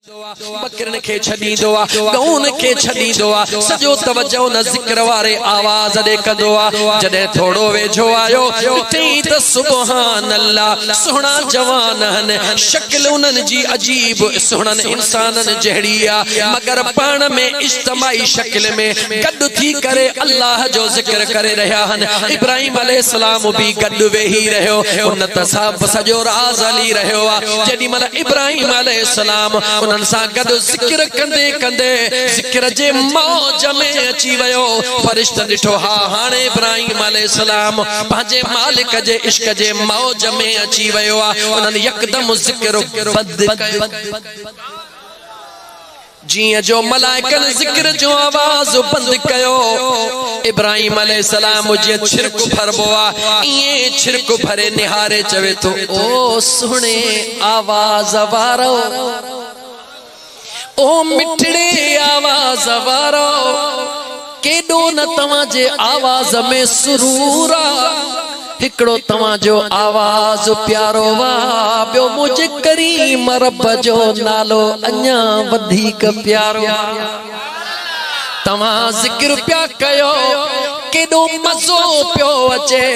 बकरन के छदींदो आ गऊन के छदींदो आ सजो तवज्जो न ज़िक्र वारे आवाज दे कंदो आ जडे थोड़ो वेझो आयो उथई त सुभान अल्लाह सुहणा जवान हन शक्ल उनन जी अजीब सुहणन इंसानन जहड़ी आ मगर पाण में इज्तिमाई शक्ल में गड थी करे अल्लाह जो ज़िक्र करे रहा हन। इब्राहिम अलैहिस्सलाम भी गड वेही रहो उन त सब सजो राज अली रहो आ जडी मल इब्राहिम अलैहिस्सलाम उनन सा गड ज़िक्र कंदे कंदे ज़िक्र जे मौज में अची वयो फरिश्ता डिठो हा हाने इब्राहिम अलैहिस्सलाम पांजे मालिक जे इश्क जे मौज में अची वयो आ उनन यकदम ज़िक्र बंद जिया जो मलाइकन ज़िक्र जो आवाज बंद कयो इब्राहिम अलैहिस्सलाम जे छिरक भरबो आ ये छिरक भरे निहारे चवे तो ओ सुने आवाज वारो ओ मिठड़े आवाज वारो केडो न तवा जे आवाज में सुरूरा हिकड़ो तवा जो आवाज प्यारो वा बियो मुझे करीम रब जो नालो अन्या वधिक प्यारो तवा ज़िक्र प्या कयो केडो मज़ो पियो अचे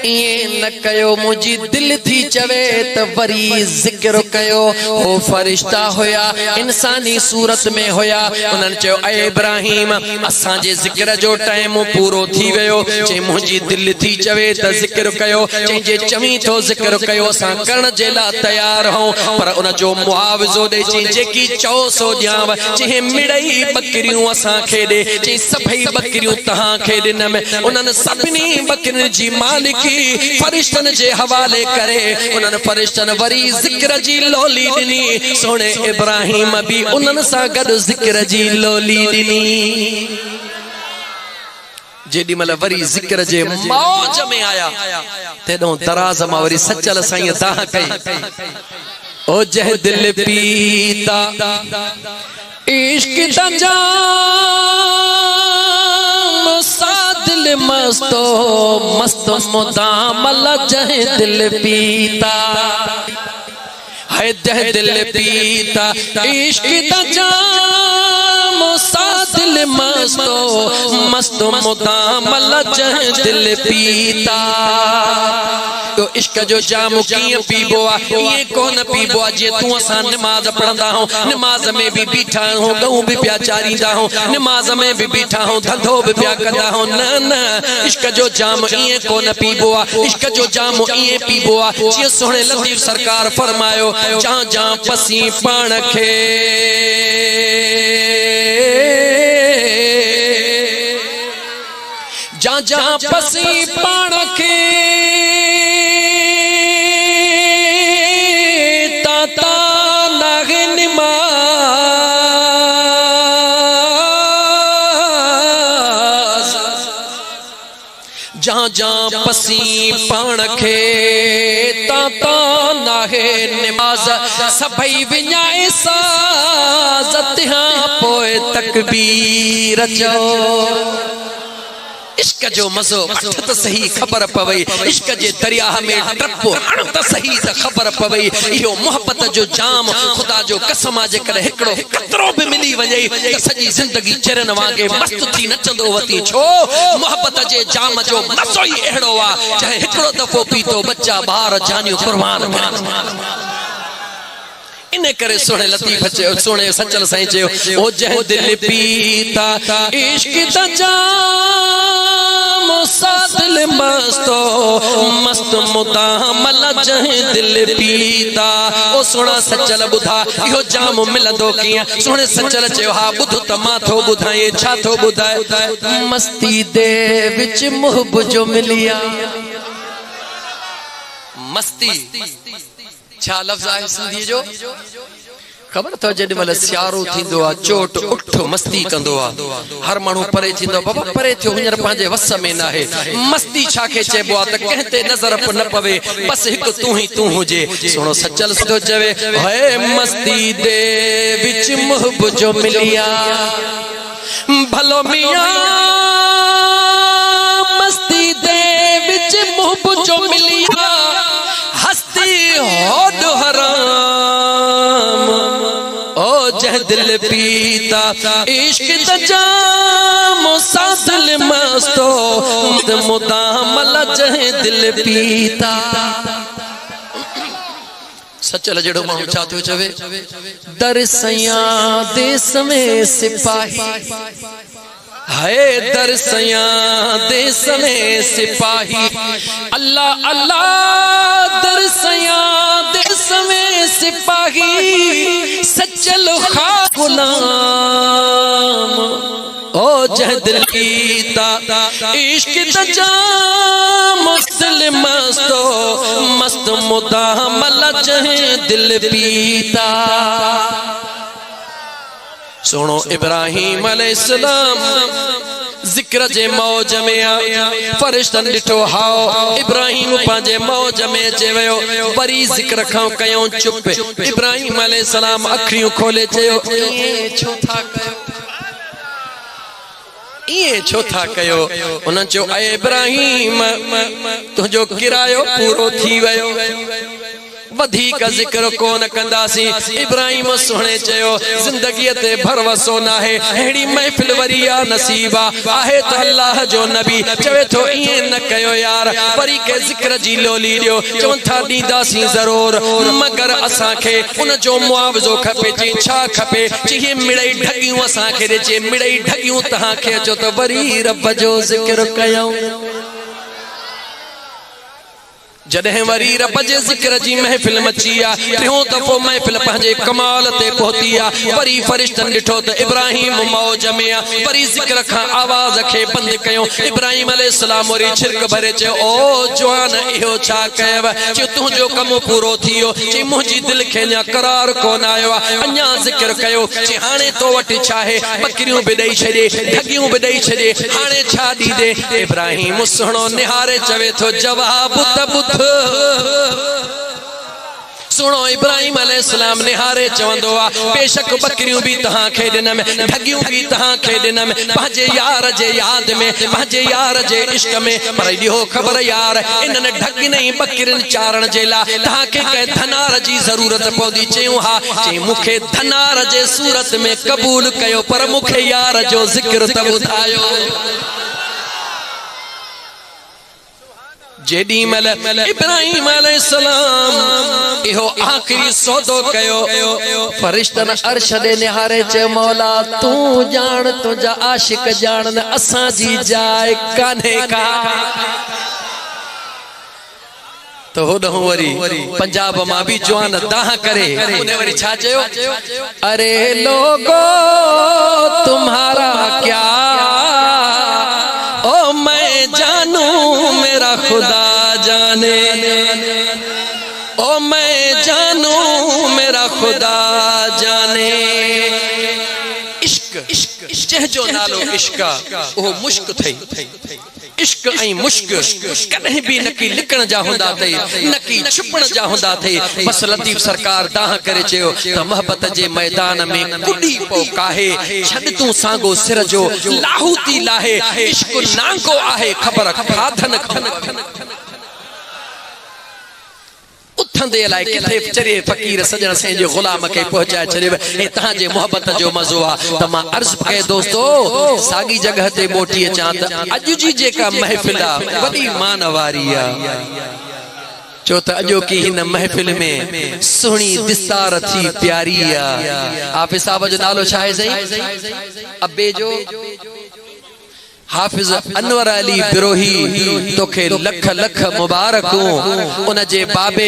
ये न कयो मुझी दिल थी चवे त वरी ज़िक्र कयो हो फरिश्ता होया इंसानी सूरत में होया उनन चयो ए इब्राहिम असा जे ज़िक्र जो टाइम पूरो थी वयो जे मुझी दिल थी चवे त ज़िक्र कयो जे चवी तो ज़िक्र कयो असा करण जे ला तैयार हो पर उन जो मुआवज़ो दे जेकी चो सो ॼाव जे मिड़ई बकरियूं असा खे दे जे सभई बकरियूं तहां खे दिन में उनन सभनी बकरिन जी मालिकी फरिश्तन जे हवाले करे उनन फरिश्तन वरी ज़िक्र जी लोली दिनी सोने इब्राहिम भी उनन सा गड ज़िक्र जी लोली दिनी जेडी मल वरी ज़िक्र जे मौज में आया तेदो दराज मा वरी सचल साईं दाह कई ओ जह दिल पीता इश्क दा दिल मस्तो मस्त मुदामल जह दिल पीता है जह दिल पीता इश्क दा जाम सा दिल मस्तो मस्त मुदामल जह दिल पीता तो इश्क जो जाम किए पीबो आ ये कौन पीबो आ जे तू असा नमाज पढ़ंदा हो नमाज में भी बीठा हो गऊ भी प्या चारींदा हो नमाज में भी बीठा हो धंधो भी प्या कंदा हो न न इश्क जो जाम ये कौन पीबो आ इश्क जो जाम ये पीबो आ जे सोहणे लतीफ सरकार फरमायो जा जा पसी पाण खे जा जा पसी पाण खे ताता नागे निमाज जा जा पसी पाण खे ताता नागे निमाज सभई विञाए साज़ तिहां पोए तकबीर चओ इश्क जो मज़ो वठ त सही खबर पवई इश्क जे दरिया में टपो हण त सही त खबर पवई इहो मोहब्बत जो जाम खुदा जो कसम आ जे करे हिकड़ो कतरो भी मिली वञे त सजी जिंदगी चरन वांगे मस्त थी नचंदो वती छो मोहब्बत जे जाम जो मज़ो ही एड़ो आ चाहे हिकड़ो दफो पीतो बच्चा बार जानियो कुर्बान इन करे सोने लतीफ सोने सचल साईं चयो ओ जह दिल पीता इश्क दा जाम सा दिल मस्तो मस्त मुदामल जह दिल पीता ओ सोना सचल बुधा इहो जाम मिलंदो किया सोने सचल चयो हा बुध त मां थो बुधाए छा थो बुधाए मस्ती दे विच मुहब जो मिलिया मस्ती छा लफ्ज़ है सिंधी जो खबर तो जॾहिं महिल सियारो थींदो आहे चोट उठ मस्ती कंदो आहे हर माण्हू परे थींदो बाबा परे थियो हींअर पंहिंजे वस में न आहे मस्ती छा खे चइबो आहे त कंहिं ते नज़र न पवे बस हिकु तूं हुजे सुहिणो सचल सिधो चवे है मस्ती दे विच मुहब जो मिलिया भलो मियां मस्ती दे विच मुहब जो मिलिया हस्ती होड हराम ओ जह दिल पीता इश्क तजाम सादिल मस्तो मुदामल जह दिल पीता। सचल जड़ो माण्हू छा थियो चवे दर सया देस में सिपाही है दर सया देस में सिपाही अल्लाह अल्लाह दर सया देस में सिपाही सचल खा गुलाम ओ जह दिल पीता इश्क तजाम मुस्लिम मस्तो मस्त मुदामल जह दिल पीता। सुनो इब्राहिम अलैहिस्सलाम जिक्र जे मौज में आ फरिश्तन डिठो हाओ इब्राहिम पांजे मौज में चयो वरी जिक्र खां कयो चुप। इब्राहिम अलैहिस्सलाम अखियूं खोले चयो ये छो था कयो ये छो था कयो। उन चयो ए इब्राहिम तुझो किरायो पूरो थी वयो वधिक जिक्र कोन कंदासी। इब्राहिम सुणे चयो जिंदगी ते भरवसो ना है हेड़ी महफिल वरिया नसीबा आहे त अल्लाह जो नबी चवे थो इए न कयो यार वरी के जिक्र जी लोली दियो चवन था दीदासी जरूर मगर असा के उन जो मुआवजो खपे जी छा खपे जी मिड़ई ढगियूं असा के जे मिड़ई ढगियूं तहा के जो त वरी रब जो जिक्र कयो। जॾहिं वरी रब जे ज़िक्र जी महफिल मची आ टियों दफ़ो महफिल पंहिंजे कमाल ते पहुती आ वरी फरिश्तन ॾिठो त इब्राहिम मौज में आ वरी ज़िक्र खां आवाज़ खे बंदि कयो। इब्राहिम अलैहिस्सलाम वरी छिरक भरे चयो ओ जवान इहो छा कयव चयो तुंहिंजो कमु पूरो थी वियो चई मुंहिंजी दिलि खे अञा करार कोन आयो आहे अञा ज़िक्र कयो चई हाणे तो वटि छा आहे बकरियूं बि ॾेई छॾे ढगियूं बि ॾेई छॾे हाणे छा ॾींदे। इब्राहिम सुहिणो निहारे चवे थो जवाब त ॿुध। सुनो इब्राहिम अलैहिस्सलाम निहारे चवंदो आ बेशक बकरियूं भी तहां खे ॾिनम ढगियूं भी तहां खे ॾिनम पंहिंजे यार जे याद में पंहिंजे यार जे इश्क में पर इहो ख़बर यार इन्हनि ढगियुनि बकरियुनि चारण जे लाइ तहां खे कंहिं धनार जी ज़रूरत पवंदी। चयूं हा चई मूंखे धनार जे सूरत में क़बूल कयो पर मूंखे यार जो ज़िक्र त ॿुधायो। जेडी मल इब्राहिम अलैहिस्सलाम इहो आखिरी सौदो कयो फरिश्तन अर्श दे निहारे चे मौला तू जान तुझा आशिक जान असा जी जाए कान्हे का। तो होॾों वरी पंजाब मां भी जवान दाह करे उन्हें वरी छा चयो अरे लोगो तुम्हारा क्या ओ मैं जानू मेरा खुदा जाने ओ मैं जानू मेरा खुदा जाने। इश्क जह जो नालो इश्क ओ मुश्क थई इश्क ऐं मुश्क कहीं भी नकी लिखण जा हुंदा थे नकी छुपण जा हुंदा थे। बस लतीफ सरकार दाह करे चयो त मोहब्बत जे मैदान में कुडी पो काहे छड तू सांगो सिर जो लाहूती लाहे इश्क नांगो आहे खबर खाधन खन उथंदे लाइ किथे चरे फकीर सजण से जो गुलाम के पहुंचाए छड़े ए तहां जे मोहब्बत जो मज़ो आ त मां अर्ज कए दोस्तो सागी जगह ते मोटी अचां त अॼु जी जेका महफिल आ वॾी मान वारी आ चो त अॼो की हिन महफिल में सुहिणी दिस्तार थी प्यारी आ। हाफिज़ साहब जो नालो छा आहे सही अब्बे जो हाफिज अनवर अली बिरोही तोखे लख लख मुबारकूं उन जे बाबे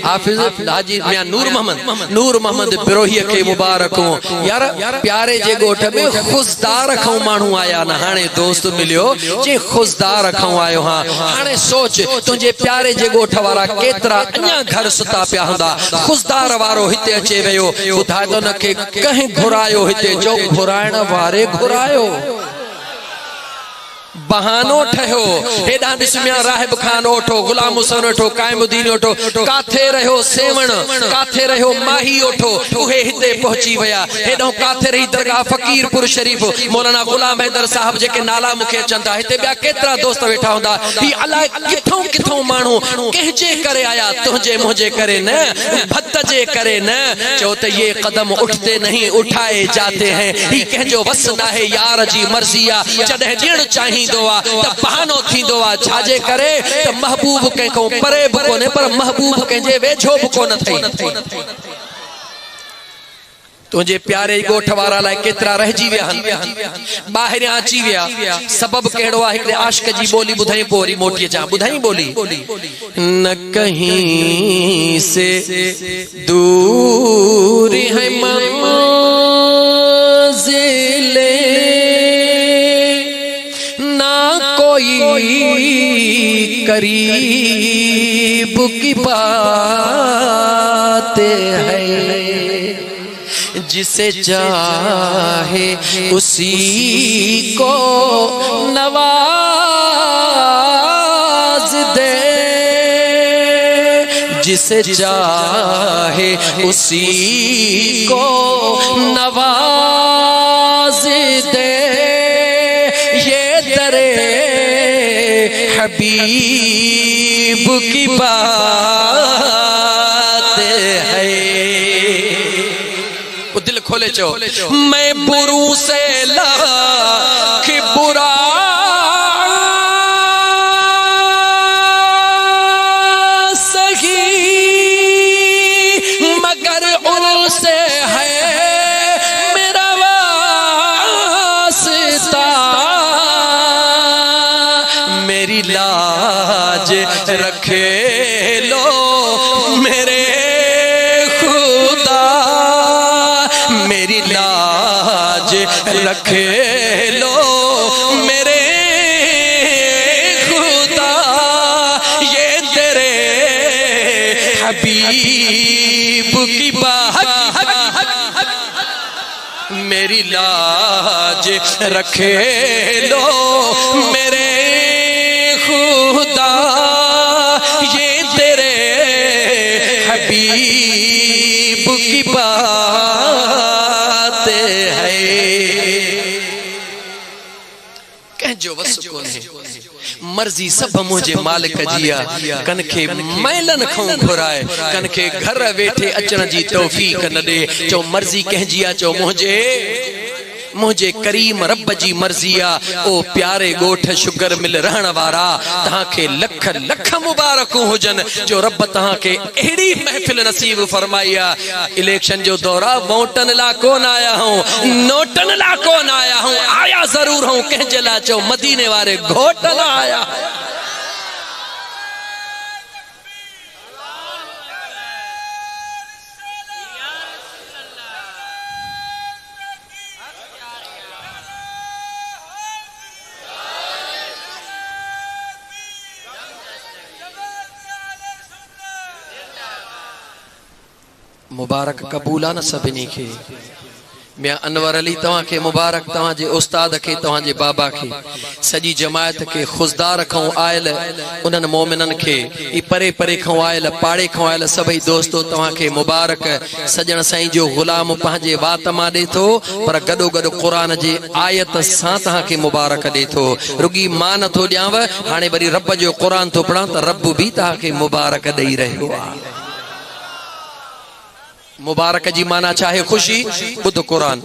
हाफिज हाजी मियां नूर मोहम्मद बिरोही के मुबारकूं। यार प्यारे जे गोठ में खुशदार खौ मानू आया न हाने दोस्त मिलियो जे खुशदार खौ आयो हां हाने सोच तुझे प्यारे जे गोठ वाला केतरा अन्या घर सुता पिया हुंदा खुशदार वारो हिते अचे वयो ॿुधाए तो न के कहीं घुरायो हिते जो घुराइण वारे घुरायो बहानो ठहियो हेॾा ॾिसमिया राहिब खान ओठो गुलाम हुसैन ओठो काइमुद्दीन ओठो काथे रहियो सेवण काथे रहियो माही ओठो उहे हिते पहुची विया हेॾो काथे रही दरगाह फकीरपुर शरीफ मौलाना गुलाम हैदर साहब जेके नाला मूंखे अचनि था हिते ॿिया केतिरा दोस्त वेठा हूंदा ही अलाए किथों किथों माण्हू कंहिंजे करे आया तुंहिंजे मुंहिंजे करे न भत जे करे न चओ त ये कदम उठते नहीं उठाए जाते हैं ही कंहिंजो वस नाहे यार जी मर्ज़ी आहे जॾहिं ॾियणु चाहींदो आहे त बहानो थींदो आहे छाजे करे त महबूब कंहिंखों परे बि कोन्हे पर महबूब कंहिंजे वेझो बि कोन अथई तुझे प्यारे गोठ वारा लाइ केतिरा रहिजी विया आहिनि ॿाहिरियां अची विया सबब कहिड़ो आहे हिकिड़े आशिक़ जी ॿोली ॿुधाई पोइ वरी मोटी अचां ॿुधाई ॿोली न कहीं से दूर है मंज़िले ना कोई करीब की बात है जिसे चाहे उसी को नवाज दे जिसे चाहे उसी को नवाज दे ये दरे हबीब की बात है दिल खोले चो मैं बुरू से लाख बुरा सही मगर उनसे है मेरा वास्ता मेरी लाज रखे लो मेरे मेरी लाज रखे लो मेरे खुदा ये तेरे हबीब की बात मेरी लाज रखे लो मेरे खुदा ये तेरे हबीब की बात है जो वस कोन है मर्जी सब मुझे मालिक जिया कन के मैलन खां घुराए कन के घर वेठे अचण जी तौफीक न दे चो मर्जी कह जिया चो मुझे करीम रब जी मर्जी आ ओ प्यारे गोठ शुगर मिल रहण वारा तहां के लख लख मुबारक हुजन जो रब तहां के एड़ी महफिल नसीब फरमाया इलेक्शन जो दौरा वोटन ला कोन आया हूं नोटन ला कोन आया हूं आया जरूर हूं कंहिंजे ला चो मदीने वारे घोट ला आया मुबारक कबूला न सभिनी खे मियां अनवर अली तव्हां के मुबारक तव्हां जे उस्ताद के तव्हां जे बाबा के सजी जमायत के खुशदार खां आयल उन्हनि मोमिनन के ई परे परे खां आयल पाड़े खां आयल सभई दोस्तों तव्हां के मुबारक सजण साईं जो गुलाम पंहिंजे वात मां ॾे थो पर गॾो गॾु क़ुरान जे आयत सां तव्हां के मुबारक ॾे थो रुगी मां नथो ॾियांव हाणे वरी रब जो क़ुरान थो पढ़ां त रब बि तव्हां के मुबारक ॾेई रहियो आहे मुबारक जी माना चाहे खुशी बुध कुरान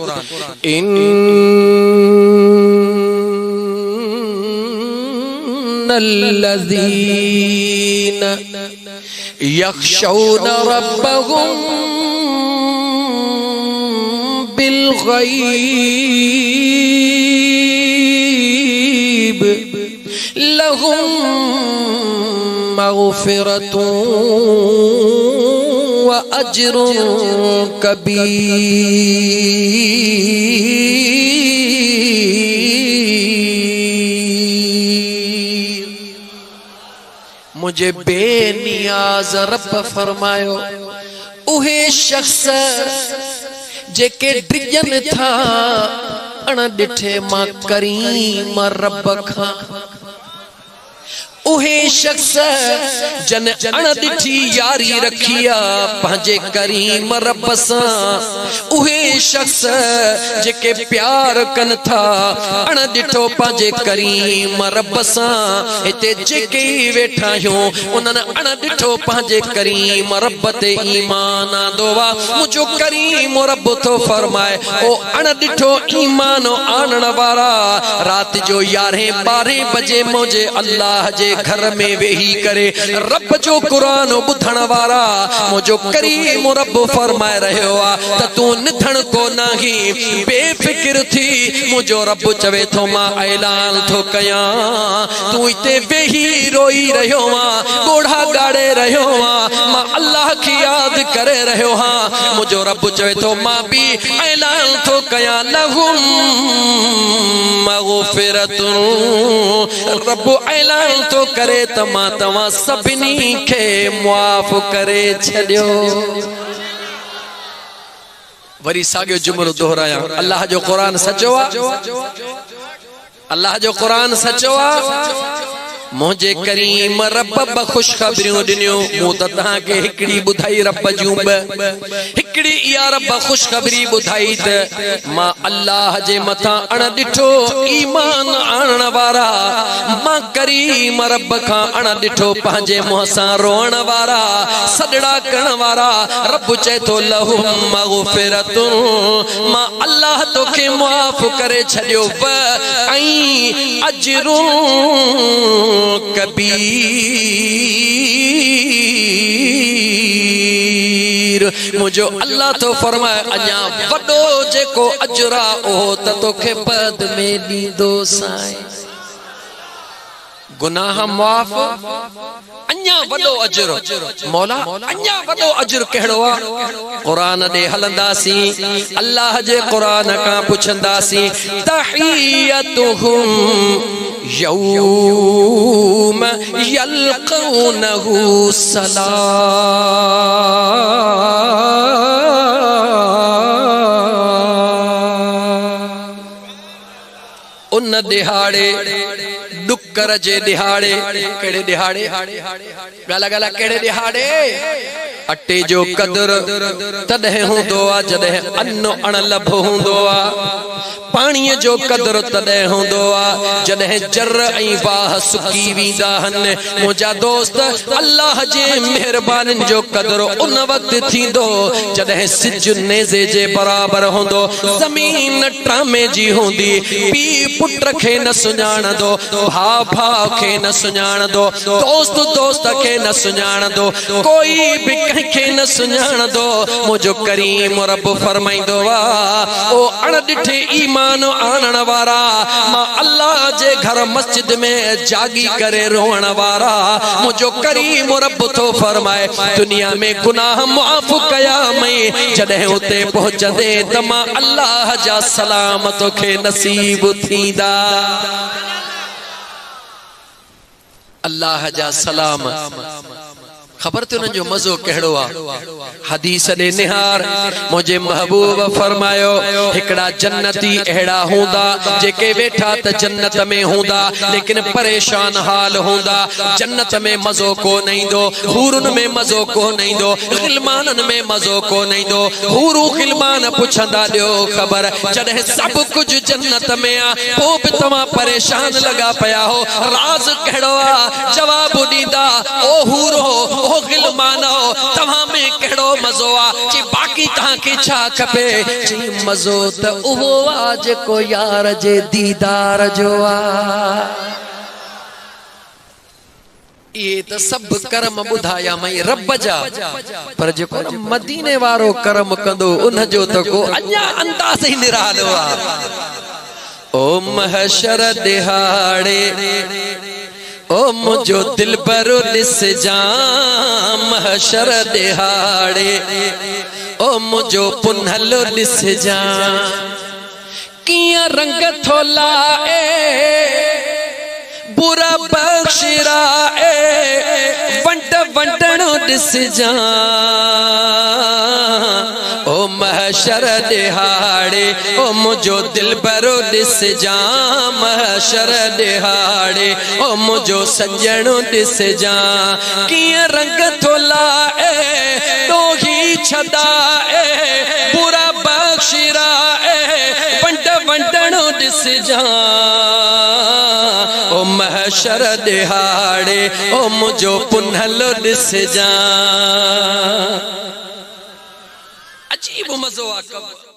इन्नल्लज़ीना यख़शौना रब्बहुम बिलग़ैब लहुम मग़फ़िरतुन व अज्रुन कबीर मुझे बेनियाज रब फरमायो उहे शख्स जेके डिजन था अण दिठे मां करीम रब खां उहे शख्स जन अण दिठी यारी रखिया पंहिंजे करीम रब सां उहे शख्स जेके प्यार कन था अण दिठो पंहिंजे करीम रब सां हिते जेके वेठा आहियूं उन्हनि अण दिठो पंहिंजे करीम रब ते ईमान आंदो वा मुंहिंजो करीम रब थो फरमाए ओ अण दिठो ईमान आणण वारा रात जो 11-12 बजे मुंहिंजे अल्लाह जे घर में वेही करे रब जो कुरान बुधण वारा मुझो करीम रब फरमाए रहियो आ त तू निथण को नाही बेफिक्र थी मुझो रब चवे थो मां ऐलान थो कया तू इते वेही रोई रहियो आ गोढ़ा गाड़े रहियो आ मां अल्लाह की याद करे रहियो हां मुझो रब चवे थो मां भी ऐलान थो कया लहुम मगफिरतुन रब ऐलान तो करे तमा तवा सभिनी खे मुआफ़ करे छॾियो वरी साॻियो जुमलो दोहराया अल्लाह जो कुरान सचो आ अल्लाह जो कुरान सचो आ मुझे करीम रब ब खुशखबरियों दिनियो मु त तहां के हिकड़ी बुधाई रब जूं हिकड़ी या रब खुशखबरी बुधाई त मां अल्लाह जे मथा अण दिठो ईमान आणण वारा मां करीम रब खां अण दिठो पंहिंजे मुंह सां रोअण वारा सदड़ा करण वारा रब चए थो लहुम मगफिरतुन मां अल्लाह तोखे मुआफ़ करे छॾियो व ऐं अजरुन कबीर मुझो अल्लाह तो फरमाए अञा वडो जेको अजरा ओ त तोखे बद में दीदो साईं गुनाह माफ अन्या वडो अजर मौला अन्या वडो अजर कहड़ो आ कुरान दे हलंदासी अल्लाह जे कुरान का पुछंदासी तहियतुहुम यौम यल्क़ौनहु सलाम उन दिहाड़े डुक्कर जे दिहाड़े केड़े दिहाड़े गाला गाला केड़े दिहाड़े अटे जो कदर तदह हुंदो आ जदह अन्न अणलभ हुंदो आ पानी जो कदर तदह हुंदो आ जदह जर ऐं वाह सुकी वींदा हन मुंहिंजा दोस्त अल्लाह जे मेहरबानी जो कदर उन वक्त थींदो जदह सिज नेज़े जे बराबर हुंदो ज़मीन ट्रामे जी हुंदी पी पुट खे न सुञाणंदो भाउ भाउ खे न सुञाणंदो दोस्त दोस्त खे न सुञाणंदो कोई भी कंहिंखे न सुञाणंदो मुंहिंजो करीम रब फरमाईंदो आ ओ अणडिठे ईमान आणण वारा मां अल्लाह जे घर मस्जिद में जागी करे रोअण वारा मुंहिंजो करीम रब थो फरमाए दुनिया में गुनाह मुआफ़ कया मई जॾहिं उते पहुचंदे त मां अल्लाह जा सलाम तोखे नसीब थींदा अल्लाह जा सलाम खबर तो जो मजो कहड़ो आ हदीस दे निहार मुझे महबूब फरमायो हिकड़ा जन्नती एड़ा हुंदा जेके वेठा त जन्नत में हुंदा लेकिन परेशान हाल हुंदा जन्नत में मजो को नहीं दो हूरुन में मजो को नहीं दो गिलमानन में मजो को नहीं दो हूरू गिलमान पुछंदा दियो खबर जदे सब कुछ जन्नत में आ पो भी तमा परेशान लगा पया हो राज कहड़ो आ जवाब दीदा ओ हूरो ओ गिलमानो तव्हां में केड़ो मजो आ जी बाकी तहां के छा खपे जी मजो त उहो आ जेको यार जे दीदार जो आ ये तो सब कर्म बुधाया मई रब जा पर जेको मदीने वारो कर्म कंदो उन जो तो को अन्या अंदाज ही निरालो आ ओ महशर दिहाड़े ओ मुझो दिल बरो दिस जा महशर दिहाड़े ओ मुझो पुनहलो दिस जा किया रंग थोला बुरा बख्शरा वंट वंटणो दिस जा ओ महशर दिहाड़े ओ मुझो दिल भरो दिस जा महशर दिहाड़े ओ मुझो सजणो दिस जा किए रंग थोला ए तो ही छदा ए बुरा बख्शिरा ए बंट बंटणो दिस जा ओ महशर दिहाड़े ओ मुझो पुनहलो दिस जा अजीब मज़ो आ कब